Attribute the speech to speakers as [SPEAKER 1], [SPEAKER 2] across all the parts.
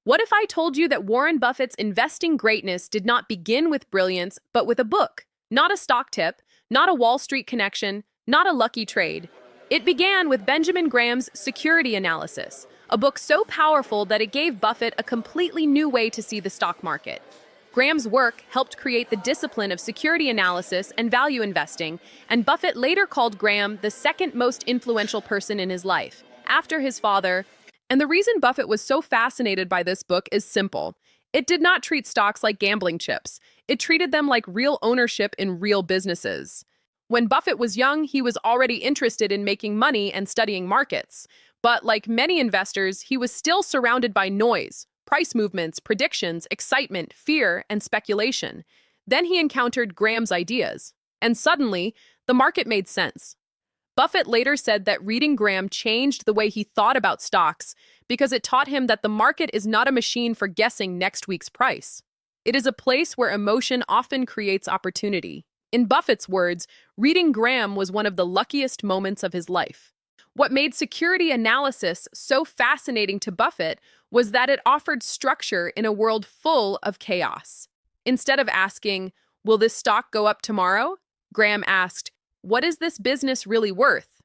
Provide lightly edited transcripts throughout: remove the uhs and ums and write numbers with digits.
[SPEAKER 1] What if I told you that Warren Buffett's investing greatness did not begin with brilliance, but with a book? Not a stock tip, not a Wall Street connection, not a lucky trade. It began with Benjamin Graham's Security Analysis, a book so powerful that it gave Buffett a completely new way to see the stock market. Graham's work helped create the discipline of security analysis and value investing, and Buffett later called Graham the second most influential person in his life, after his father. And the reason Buffett was so fascinated by this book is simple. It did not treat stocks like gambling chips. It treated them like real ownership in real businesses. When Buffett was young, he was already interested in making money and studying markets. But like many investors, he was still surrounded by noise, price movements, predictions, excitement, fear, and speculation. Then he encountered Graham's ideas, and suddenly, the market made sense. Buffett later said that reading Graham changed the way he thought about stocks because it taught him that the market is not a machine for guessing next week's price. It is a place where emotion often creates opportunity. In Buffett's words, reading Graham was one of the luckiest moments of his life. What made security analysis so fascinating to Buffett was that it offered structure in a world full of chaos. Instead of asking, "Will this stock go up tomorrow?" Graham asked, "What is this business really worth?"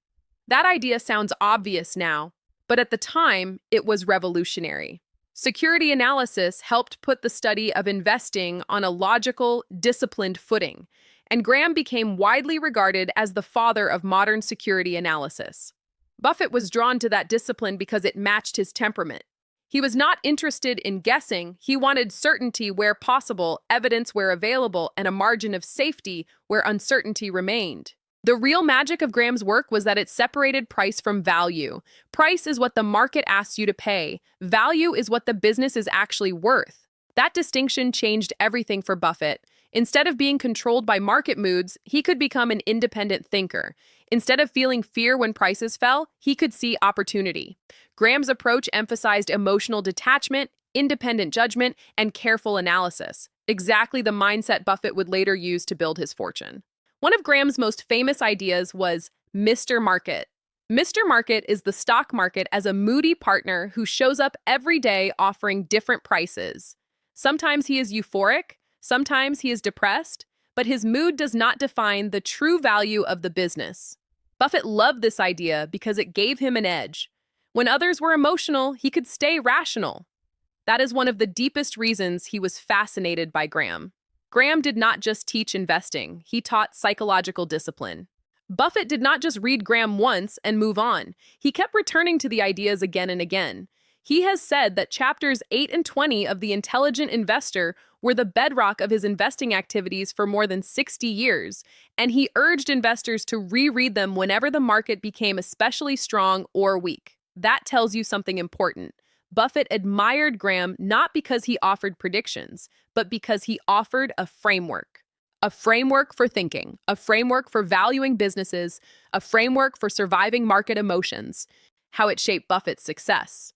[SPEAKER 1] That idea sounds obvious now, but at the time, it was revolutionary. Security analysis helped put the study of investing on a logical, disciplined footing, and Graham became widely regarded as the father of modern security analysis. Buffett was drawn to that discipline because it matched his temperament. He was not interested in guessing. He wanted certainty where possible, evidence where available, and a margin of safety where uncertainty remained. The real magic of Graham's work was that it separated price from value. Price is what the market asks you to pay. Value is what the business is actually worth. That distinction changed everything for Buffett. Instead of being controlled by market moods, he could become an independent thinker. Instead of feeling fear when prices fell, he could see opportunity. Graham's approach emphasized emotional detachment, independent judgment, and careful analysis, exactly the mindset Buffett would later use to build his fortune. One of Graham's most famous ideas was Mr. Market. Mr. Market is the stock market as a moody partner who shows up every day offering different prices. Sometimes he is euphoric, sometimes he is depressed, but his mood does not define the true value of the business. Buffett loved this idea because it gave him an edge. When others were emotional, he could stay rational. That is one of the deepest reasons he was fascinated by Graham. Graham did not just teach investing, he taught psychological discipline. Buffett did not just read Graham once and move on. He kept returning to the ideas again and again. He has said that chapters 8 and 20 of The Intelligent Investor were the bedrock of his investing activities for more than 60 years, and he urged investors to reread them whenever the market became especially strong or weak. That tells you something important. Buffett admired Graham not because he offered predictions, but because he offered a framework. A framework for thinking, a framework for valuing businesses, a framework for surviving market emotions, how it shaped Buffett's success.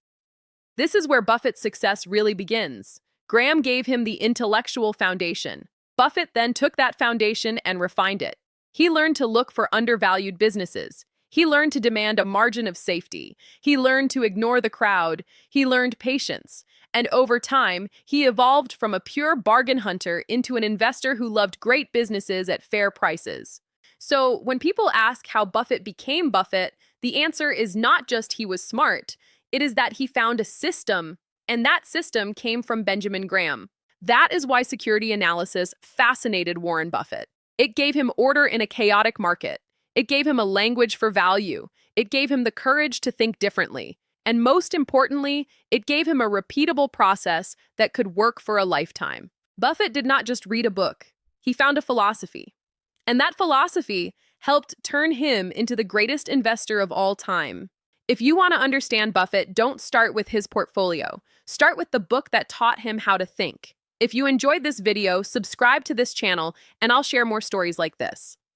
[SPEAKER 1] This is where Buffett's success really begins. Graham gave him the intellectual foundation. Buffett then took that foundation and refined it. He learned to look for undervalued businesses. He learned to demand a margin of safety. He learned to ignore the crowd. He learned patience. And over time, he evolved from a pure bargain hunter into an investor who loved great businesses at fair prices. So when people ask how Buffett became Buffett, the answer is not just he was smart. It is that he found a system, and that system came from Benjamin Graham. That is why security analysis fascinated Warren Buffett. It gave him order in a chaotic market. It gave him a language for value. It gave him the courage to think differently. And most importantly, it gave him a repeatable process that could work for a lifetime. Buffett did not just read a book. He found a philosophy. And that philosophy helped turn him into the greatest investor of all time. If you want to understand Buffett, don't start with his portfolio. Start with the book that taught him how to think. If you enjoyed this video, subscribe to this channel, and I'll share more stories like this.